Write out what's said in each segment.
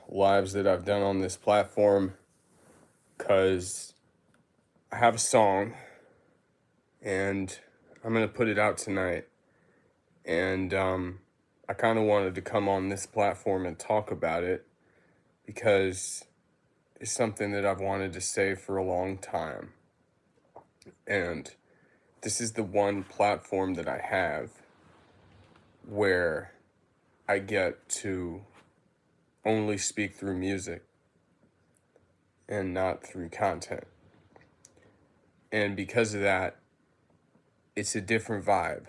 lives that I've done on this platform because I have a song and I'm going to put it out tonight. And I kind of wanted to come on this platform and talk about it because it's something that I've wanted to say for a long time. And this is the one platform that I have where I get to only speak through music and not through content. And because of that, it's a different vibe.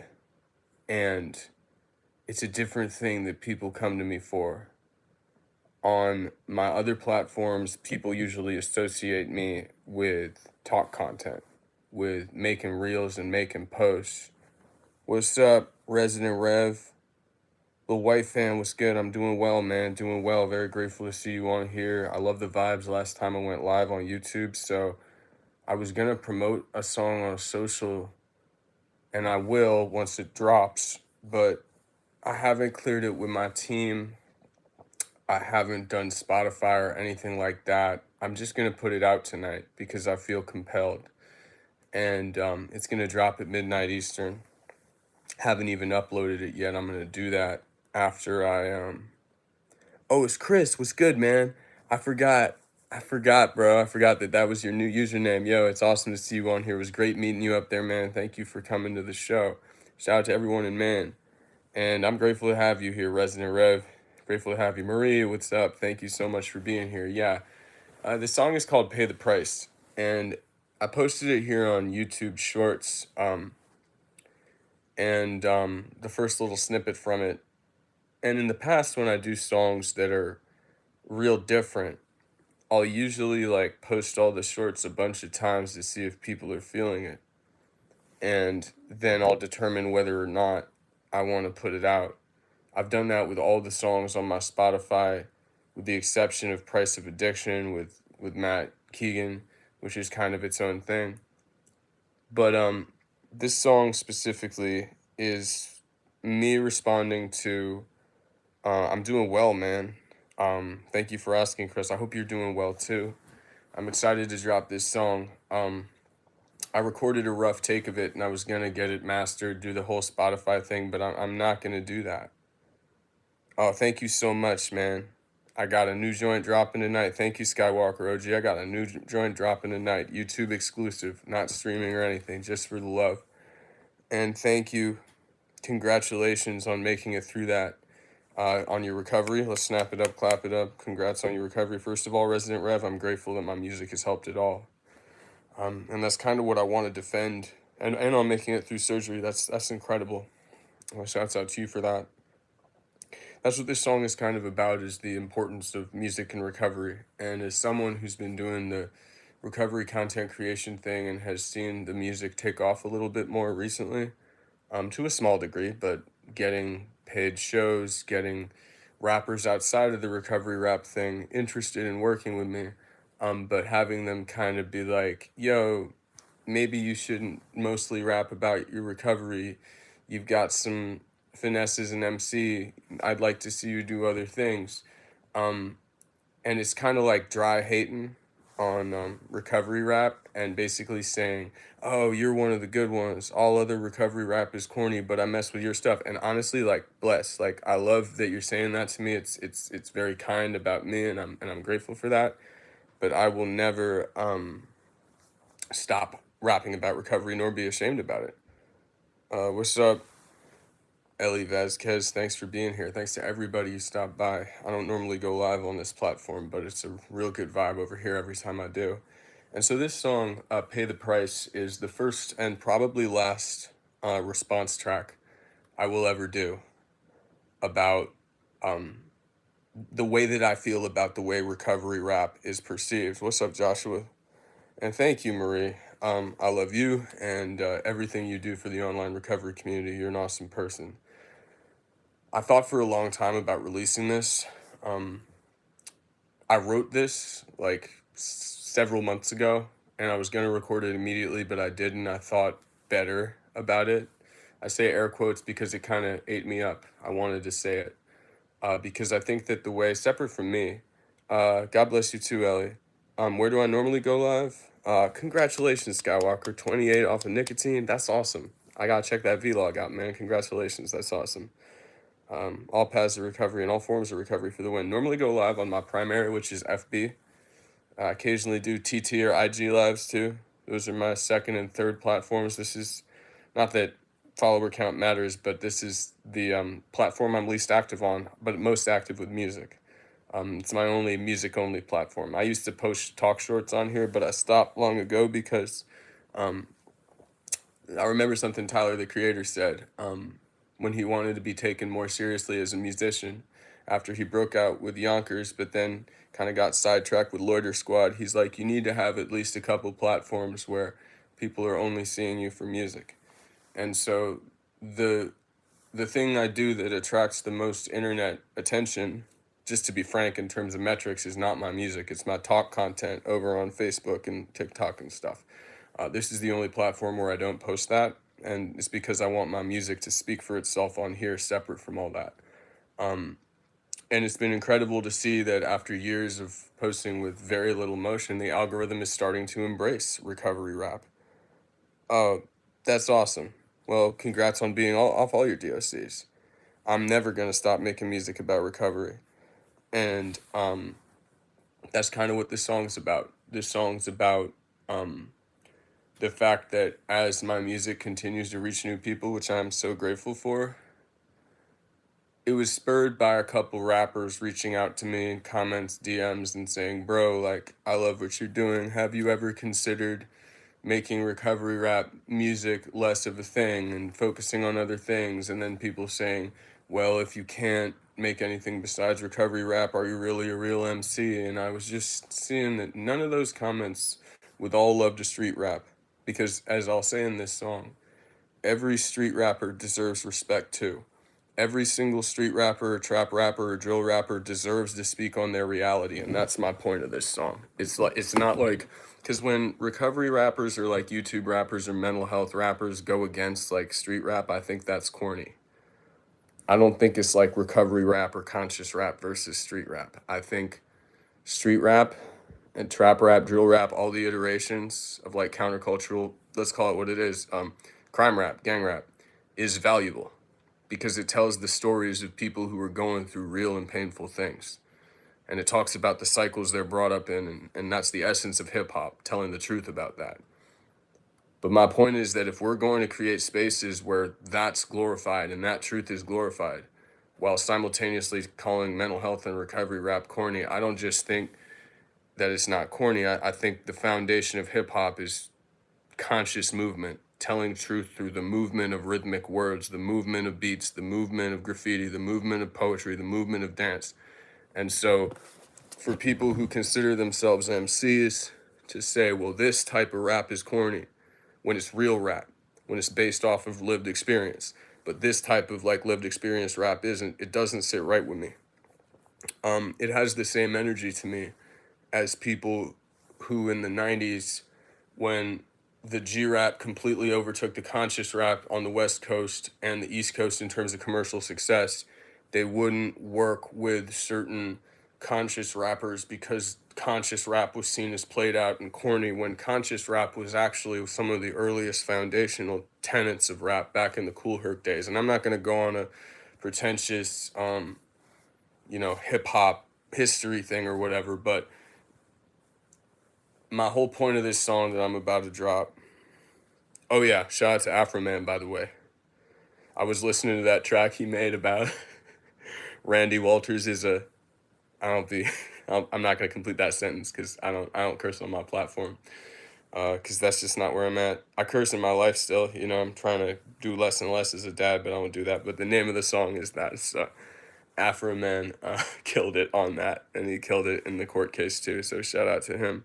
And it's a different thing that people come to me for. On my other platforms, people usually associate me with talk content, with making reels and making posts. What's up, Resident Rev? Little White Fan, what's good? I'm doing well, man. Doing well. Very grateful to see you on here. I love the vibes last time I went live on YouTube. So I was going to promote a song on a social, and I will once it drops, but I haven't cleared it with my team. I haven't done Spotify or anything like that. I'm just going to put it out tonight because I feel compelled. And it's going to drop at midnight Eastern. Haven't even uploaded it yet. I'm going to do that after Oh, it's Chris. What's good, man? I forgot. Bro. I forgot that was your new username. Yo, it's awesome to see you on here. It was great meeting you up there, man. Thank you for coming to the show. Shout out to everyone in Man. And I'm grateful to have you here, Resident Rev. Grateful to have you. Maria, what's up? Thank you so much for being here. Yeah, the song is called Pay the Price. And I posted it here on YouTube Shorts. And the first little snippet from it. And in the past, when I do songs that are real different, I'll usually like post all the shorts a bunch of times to see if people are feeling it. And then I'll determine whether or not I want to put it out. I've done that with all the songs on my Spotify, with the exception of Price of Addiction with Matt Keegan, which is kind of its own thing. But this song specifically is me responding to I'm doing well, man. Thank you for asking, Chris. I hope you're doing well too. I'm excited to drop this song. I recorded a rough take of it and I was gonna get it mastered, do the whole Spotify thing, but I'm not gonna do that. Oh, thank you so much, man. I got a new joint dropping tonight. Thank you, Skywalker OG. I got a new joint dropping tonight. YouTube exclusive, not streaming or anything, just for the love. And thank you. Congratulations on making it through that. On your recovery, let's snap it up, clap it up. Congrats on your recovery. First of all, Resident Rev, I'm grateful that my music has helped at all. And that's kind of what I want to defend. And on making it through surgery, that's incredible. Shouts out to you for that. That's what this song is kind of about, is the importance of music and recovery. And as someone who's been doing the recovery content creation thing and has seen the music take off a little bit more recently, to a small degree, but getting paid shows, getting rappers outside of the recovery rap thing interested in working with me, but having them kind of be like, yo, maybe you shouldn't mostly rap about your recovery. You've got some finesses in MC. I'd like to see you do other things. Um, and it's kind of like dry hating on recovery rap and basically saying, oh, you're one of the good ones. All other recovery rap is corny, but I mess with your stuff. And honestly, like, bless. Like, I love that you're saying that to me. It's very kind about me, and I'm grateful for that. But I will never stop rapping about recovery nor be ashamed about it. What's up, Ellie Vasquez? Thanks for being here. Thanks to everybody who stopped by. I don't normally go live on this platform, but it's a real good vibe over here every time I do. And so this song, Pay the Price, is the first and probably last response track I will ever do about the way that I feel about the way recovery rap is perceived. What's up, Joshua? And thank you, Marie. I love you and everything you do for the online recovery community. You're an awesome person. I thought for a long time about releasing this. I wrote this like several months ago, and I was going to record it immediately, but I didn't. I thought better about it. I say air quotes because it kind of ate me up. I wanted to say it. because I think that the way, separate from me, God bless you too, Ellie. Where do I normally go live? Congratulations, Skywalker, 28 off of nicotine. That's awesome. I gotta check that vlog out, man. Congratulations, that's awesome. All paths of recovery and all forms of recovery for the win. Normally go live on my primary, which is FB. I occasionally do TT or IG lives too. Those are my second and third platforms. This is not that follower count matters, but this is the platform I'm least active on, but most active with music. It's my only music only platform. I used to post talk shorts on here, but I stopped long ago because I remember something Tyler the Creator said when he wanted to be taken more seriously as a musician after he broke out with Yonkers, but then kind of got sidetracked with Loiter Squad. He's like, you need to have at least a couple platforms where people are only seeing you for music. And so the the thing I do that attracts the most internet attention, just to be frank in terms of metrics, is not my music. It's my talk content over on Facebook and TikTok and stuff. This is the only platform where I don't post that, and it's because I want my music to speak for itself on here, separate from all that. And it's been incredible to see that after years of posting with very little motion, the algorithm is starting to embrace recovery rap. Oh, that's awesome. Well, congrats on being off all your DOCs. I'm never gonna stop making music about recovery, and that's kind of what this song's about. This song's about um, the fact that as my music continues to reach new people, which I'm so grateful for, it was spurred by a couple rappers reaching out to me in comments, DMs, and saying, "Bro, like, I love what you're doing. Have you ever considered making recovery rap music less of a thing and focusing on other things?" And then people saying, "Well, if you can't make anything besides recovery rap, are you really a real MC?" And I was just seeing that none of those comments, with all love to street rap, because as I'll say in this song, every street rapper deserves respect too. Every single street rapper, or trap rapper, or drill rapper deserves to speak on their reality, and that's my point of this song. It's not like, because when recovery rappers or like YouTube rappers or mental health rappers go against like street rap, I think that's corny. I don't think it's like recovery rap or conscious rap versus street rap. I think street rap and trap rap, drill rap, all the iterations of like countercultural, let's call it what it is, crime rap, gang rap, is valuable because it tells the stories of people who are going through real and painful things. And it talks about the cycles they're brought up in, and that's the essence of hip hop, telling the truth about that. But my point is that if we're going to create spaces where that's glorified and that truth is glorified, while simultaneously calling mental health and recovery rap corny, I don't just think that it's not corny. I think the foundation of hip hop is conscious movement, telling truth through the movement of rhythmic words, the movement of beats, the movement of graffiti, the movement of poetry, the movement of dance. And so for people who consider themselves MCs to say, well, this type of rap is corny, when it's real rap, when it's based off of lived experience. But this type of like lived experience rap isn't, it doesn't sit right with me. It has the same energy to me as people who in the 90s, when the G rap completely overtook the conscious rap on the West Coast and the East Coast in terms of commercial success, they wouldn't work with certain conscious rappers because conscious rap was seen as played out and corny, when conscious rap was actually some of the earliest foundational tenets of rap back in the Cool Herc days. And I'm not going to go on a pretentious, hip hop history thing or whatever, but my whole point of this song that I'm about to drop. Oh yeah, shout out to Afro Man, by the way. I was listening to that track he made about Randy Walters is a, I don't be I'm not gonna complete that sentence because I don't curse on my platform. Because that's just not where I'm at. I curse in my life still, I'm trying to do less and less as a dad, but I don't do that. But the name of the song is that. So Afro Man killed it on that, and he killed it in the court case too. So shout out to him.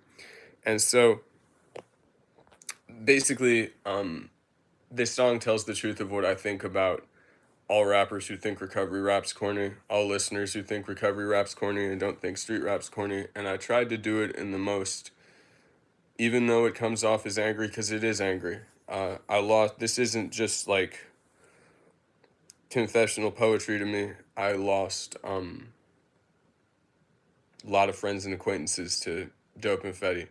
And so basically, this song tells the truth of what I think about all rappers who think recovery rap's corny, all listeners who think recovery rap's corny and don't think street rap's corny. And I tried to do it in the most, even though it comes off as angry, because it is angry. This isn't just like confessional poetry to me. I lost a lot of friends and acquaintances to dope and fetty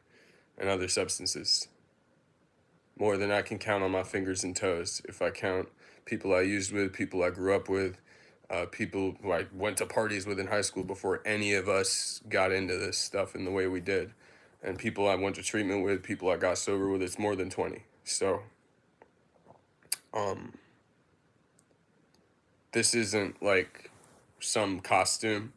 and other substances. More than I can count on my fingers and toes. If I count people I used with, people I grew up with, people who I went to parties with in high school before any of us got into this stuff in the way we did, and people I went to treatment with, people I got sober with, it's more than 20. So, um, this isn't like some costume.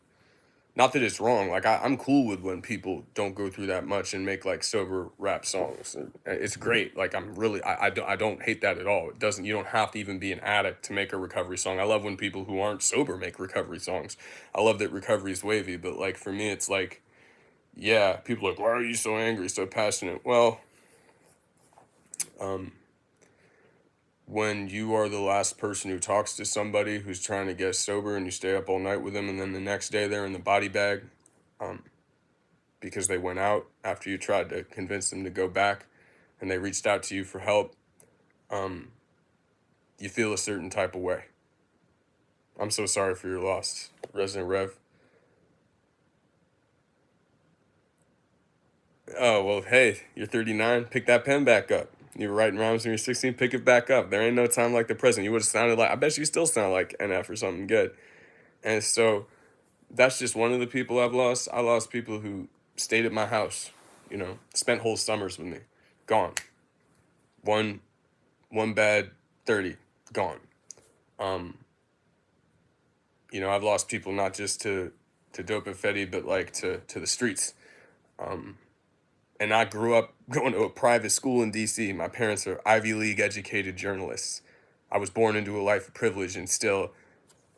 Not that it's wrong. Like I'm cool with when people don't go through that much and make like sober rap songs. It's great. Like I'm really I don't hate that at all. It doesn't you don't have to even be an addict to make a recovery song. I love when people who aren't sober make recovery songs. I love that recovery is wavy, but like for me it's like yeah, people are like, why are you so angry, so passionate? Well, um when you are the last person who talks to somebody who's trying to get sober and you stay up all night with them and then the next day they're in the body bag, um because they went out after you tried to convince them to go back and they reached out to you for help, um, you feel a certain type of way. I'm so sorry for your loss, Resident Rev. Oh, well, hey, you're 39, pick that pen back up. You were writing rhymes when you're 16, pick it back up. There ain't no time like the present. You would have sounded like, I bet you still sound like NF or something good. And so that's just one of the people I've lost. I lost people who stayed at my house, spent whole summers with me, gone. One one bad 30, gone. Um, I've lost people not just to dope and fetty, but like to the streets. Um, and I grew up going to a private school in DC. My parents are Ivy League educated journalists. I was born into a life of privilege, and still,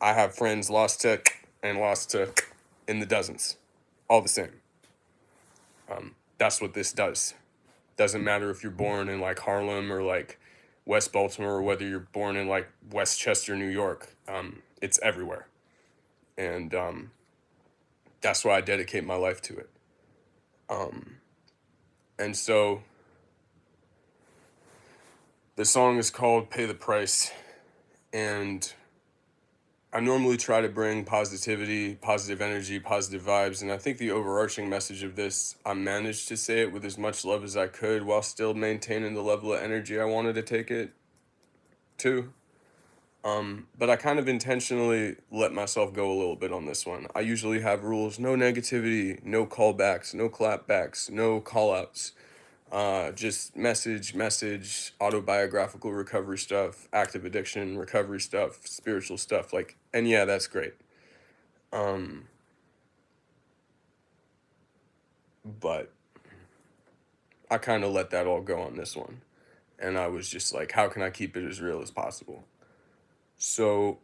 I have friends lost to and lost to in the dozens, all the same. That's what this does. Doesn't matter if you're born in like Harlem or like West Baltimore or whether you're born in like Westchester, New York. It's everywhere. And that's why I dedicate my life to it. Um, and so the song is called Pay the Price. And I normally try to bring positivity, positive energy, positive vibes. And I think the overarching message of this, I managed to say it with as much love as I could while still maintaining the level of energy I wanted to take it to. But I kind of intentionally let myself go a little bit on this one. I usually have rules: no negativity, no callbacks, no clapbacks, no callouts. Just message, autobiographical recovery stuff, active addiction, recovery stuff, spiritual stuff. Like, and yeah, that's great. Um, but I kind of let that all go on this one. And I was just like, how can I keep it as real as possible? So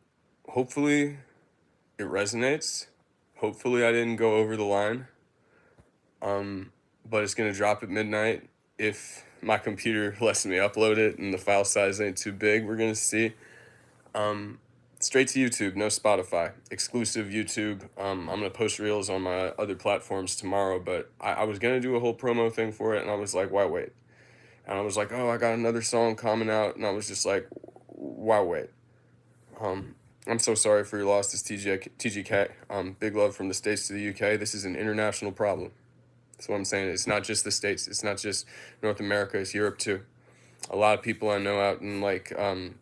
hopefully it resonates. Hopefully I didn't go over the line. But it's gonna drop at midnight. If my computer lets me upload it and the file size ain't too big, we're gonna see. Um, Straight to YouTube, no Spotify. Exclusive YouTube. I'm gonna post reels on my other platforms tomorrow, but I was gonna do a whole promo thing for it, and I was like, why wait? And I was like, oh, I got another song coming out, and I was just like, why wait? Um, I'm so sorry for your loss, this TGK. Big love from the States to the UK. This is an international problem. That's what I'm saying. It's not just the States. It's not just North America. It's Europe too. A lot of people I know out in like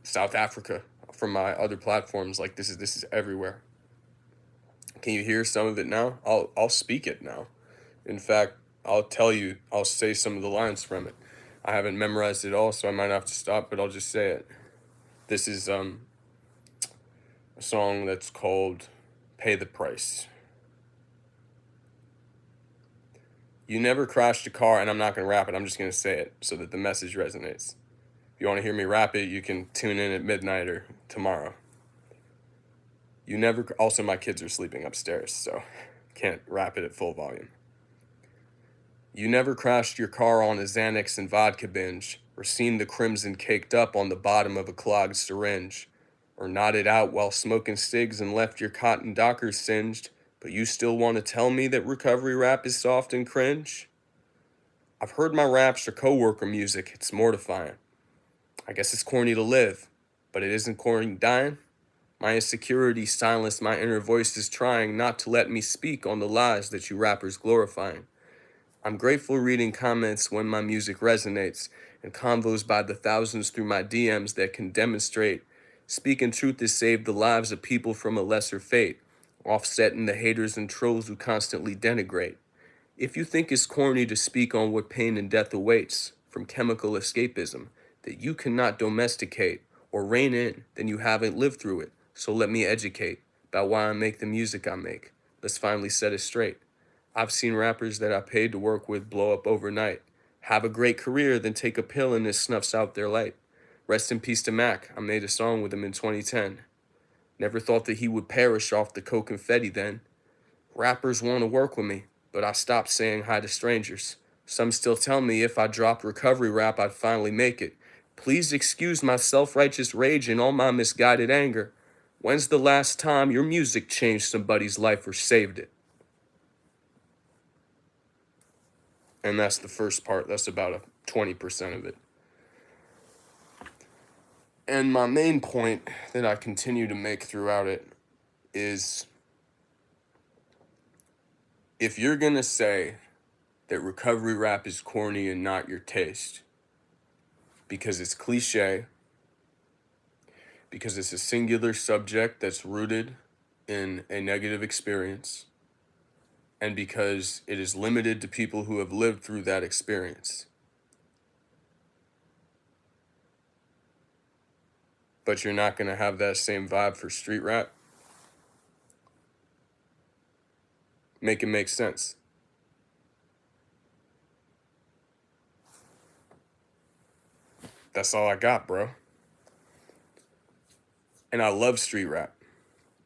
South Africa from my other platforms. Like this is everywhere. Can you hear some of it now? I'll speak it now. In fact, I'll tell you. I'll say some of the lines from it. I haven't memorized it all, so I might have to stop, but I'll just say it. This is a song that's called "Pay the Price." You never crashed a car, and I'm not gonna rap it. I'm just gonna say it so that the message resonates. If you want to hear me rap it, you can tune in at midnight or tomorrow. You never. Also, my kids are sleeping upstairs, so can't rap it at full volume. You never crashed your car on a Xanax and vodka binge, or seen the crimson caked up on the bottom of a clogged syringe, or nodded out while smoking cigs and left your cotton dockers singed, but you still want to tell me that recovery rap is soft and cringe? I've heard my raps are coworker music, it's mortifying. I guess it's corny to live, but it isn't corny dying. My insecurity silenced my inner voices trying not to let me speak on the lies that you rappers glorifying. I'm grateful reading comments when my music resonates, and convos by the thousands through my DMs that can demonstrate speaking truth has saved the lives of people from a lesser fate, offsetting the haters and trolls who constantly denigrate. If you think it's corny to speak on what pain and death awaits from chemical escapism that you cannot domesticate or rein in, then you haven't lived through it. So let me educate about why I make the music I make. Let's finally set it straight. I've seen rappers that I paid to work with blow up overnight, have a great career, then take a pill and it snuffs out their light. Rest in peace to Mac. I made a song with him in 2010. Never thought that he would perish off the coke confetti then. Rappers want to work with me, but I stopped saying hi to strangers. Some still tell me if I dropped recovery rap, I'd finally make it. Please excuse my self-righteous rage and all my misguided anger. When's the last time your music changed somebody's life or saved it? And that's the first part. That's about a 20% of it. And my main point that I continue to make throughout it is if you're going to say that recovery rap is corny and not your taste, because it's cliche, because it's a singular subject that's rooted in a negative experience, and because it is limited to people who have lived through that experience. But you're not going to have that same vibe for street rap. Make it make sense. That's all I got, bro. And I love street rap.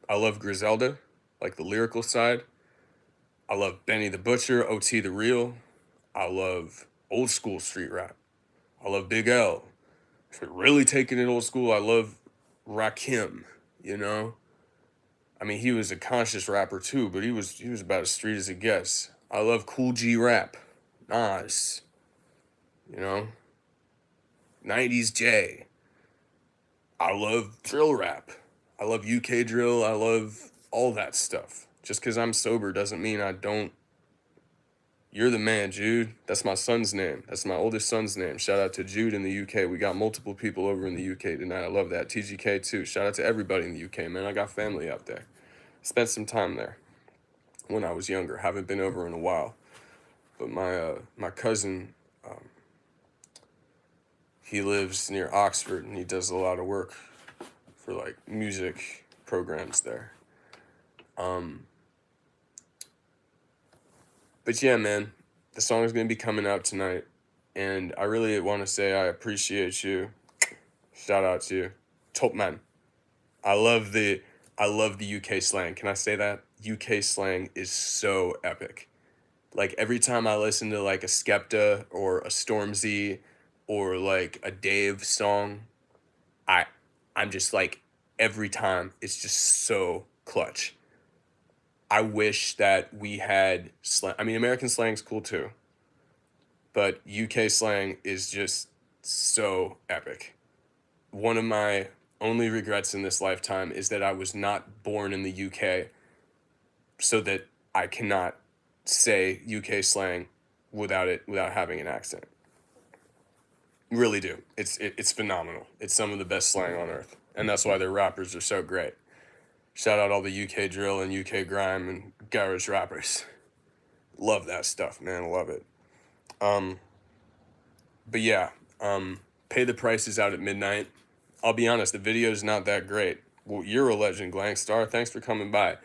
I love Griselda, like the lyrical side. I love Benny the Butcher, OT the Real. I love old school street rap. I love Big L. If we're really taking it old school, I love Rakim, you know? I mean, he was a conscious rapper too, but he was about as street as it gets. I love Cool G rap. Nas, you know? 90s J. I love drill rap. I love UK drill. I love all that stuff. Just because I'm sober doesn't mean I don't. You're the man, Jude. That's my son's name. That's my oldest son's name. Shout out to Jude in the UK. We got multiple people over in the UK tonight. I love that. TGK too. Shout out to everybody in the UK, man. I got family out there. Spent some time there when I was younger. Haven't been over in a while. But my cousin, he lives near Oxford and he does a lot of work for like music programs there. But yeah, man, the song is gonna be coming out tonight, and I really want to say I appreciate you. Shout out to you, top man. I love the UK slang. Can I say that? UK slang is so epic. Like every time I listen to like a Skepta or a Stormzy or like a Dave song, I I'm just like every time it's just so clutch. I wish that we had slang. I mean, American slang's cool too, but UK slang is just so epic. One of my only regrets in this lifetime is that I was not born in the UK so that I cannot say UK slang without having an accent. Really do. It's phenomenal. It's some of the best slang on earth. And that's why their rappers are so great. Shout out all the UK drill and UK grime and garage rappers. Love that stuff, man. Love it. But yeah, Pay the Prices out at midnight. I'll be honest, the video's not that great. Well, you're a legend, Glangstar. Thanks for coming by.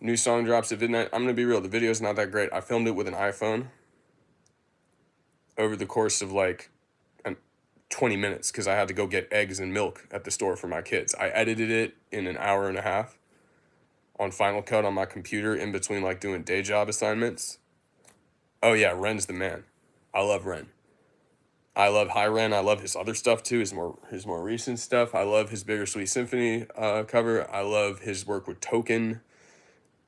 New song drops at midnight. I'm gonna be real, the video's not that great. I filmed it with an iPhone over the course of like 20 minutes because I had to go get eggs and milk at the store for my kids. I edited it in an hour and a half on Final Cut on my computer in between like doing day job assignments. Oh yeah, Ren's the man. I love Ren. I love High Ren. I love his other stuff too. His more recent stuff. I love his Bittersweet Symphony cover. I love his work with Token.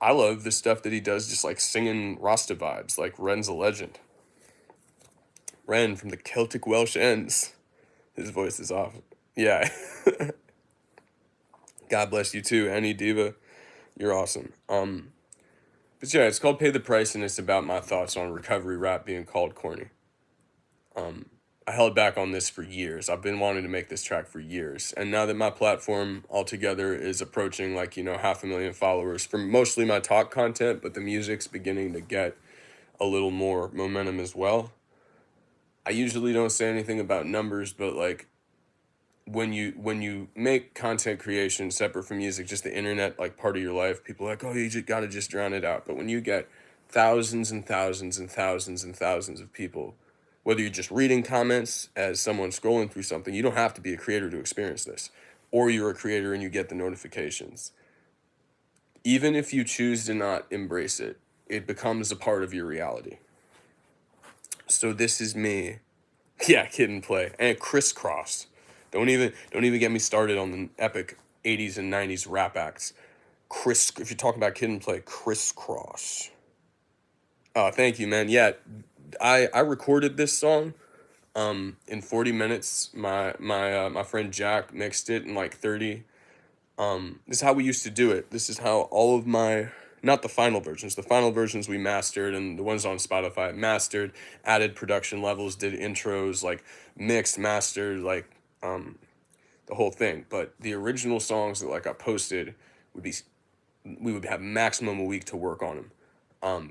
I love the stuff that he does, just like singing Rasta vibes. Like Ren's a legend. Ren from the Celtic Welsh Ends. His voice is off. Yeah. God bless you too, Any Diva. You're awesome. But yeah, it's called Pay the Price, and it's about my thoughts on recovery rap being called corny. I held back on this for years. I've been wanting to make this track for years. And now that my platform altogether is approaching like, 500,000 followers from mostly my talk content, but the music's beginning to get a little more momentum as well. I usually don't say anything about numbers, but like when you make content creation separate from music, just the internet like part of your life, people are like, oh, you just gotta just drown it out. But when you get thousands and thousands and thousands and thousands of people, whether you're just reading comments as someone scrolling through something, you don't have to be a creator to experience this, or you're a creator and you get the notifications. Even if you choose to not embrace it, it becomes a part of your reality. So this is me. Yeah, Kid and Play and Crisscross. Don't even get me started on the epic 80s and 90s rap acts. If you're talking about Kid and Play, Crisscross. Oh, thank you, man. Yeah, I recorded this song in 40 minutes. My friend Jack mixed it in like 30. This is how we used to do it. This is how all of my, not the final versions, the final versions we mastered, and the ones on Spotify mastered, added production levels, did intros, like mixed, mastered, like the whole thing. But the original songs that like I posted would be, we would have maximum a week to work on them.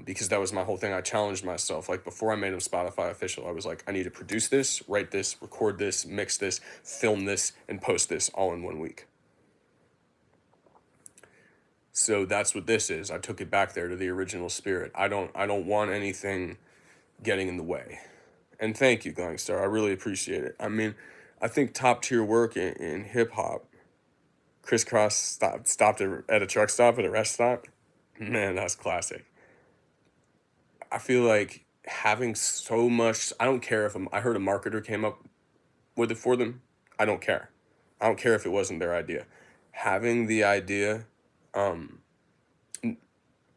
Because that was my whole thing. I challenged myself. Like before I made them Spotify official, I was like, I need to produce this, write this, record this, mix this, film this, and post this all in 1 week. So that's what this is. I took it back there to the original spirit. I don't want anything getting in the way. And thank you, Gangstar. I really appreciate it. I mean, I think top tier work in hip hop. Crisscross stopped at a truck stop at a rest stop. Man, that's classic. I feel like having so much. I don't care if I heard a marketer came up with it for them. I don't care. I don't care if it wasn't their idea. Having the idea. No, no,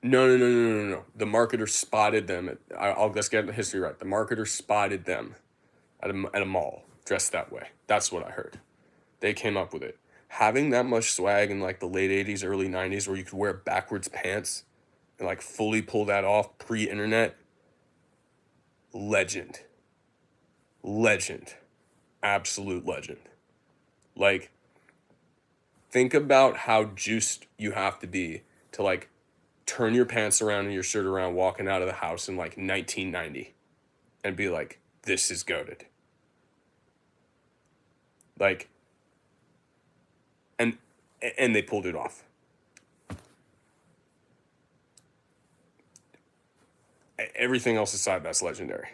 no, no, no, no, no. The marketer spotted them. Let's get the history right. The marketer spotted them at a mall dressed that way. That's what I heard. They came up with it. Having that much swag in like the late 80s, early 90s, where you could wear backwards pants and like fully pull that off pre-internet, legend. Legend. Absolute legend. Like, think about how juiced you have to be to like turn your pants around and your shirt around walking out of the house in like 1990 and be like, this is goated. Like, and they pulled it off. Everything else aside, that's legendary.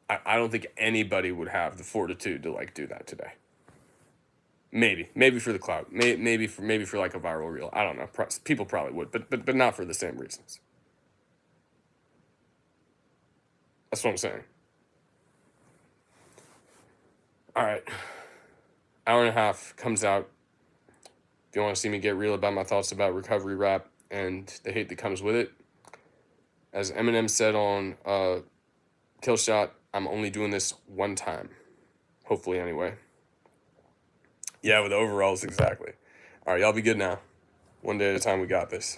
I don't think anybody would have the fortitude to like do that today. Maybe for the clout, maybe for like a viral reel. I don't know. People probably would, but not for the same reasons. That's what I'm saying. All right, hour and a half comes out. If you want to see me get real about my thoughts about recovery rap and the hate that comes with it, as Eminem said on Kill Shot, I'm only doing this one time. Hopefully, anyway. Yeah, with overalls, exactly. All right, y'all be good now. One day at a time, we got this.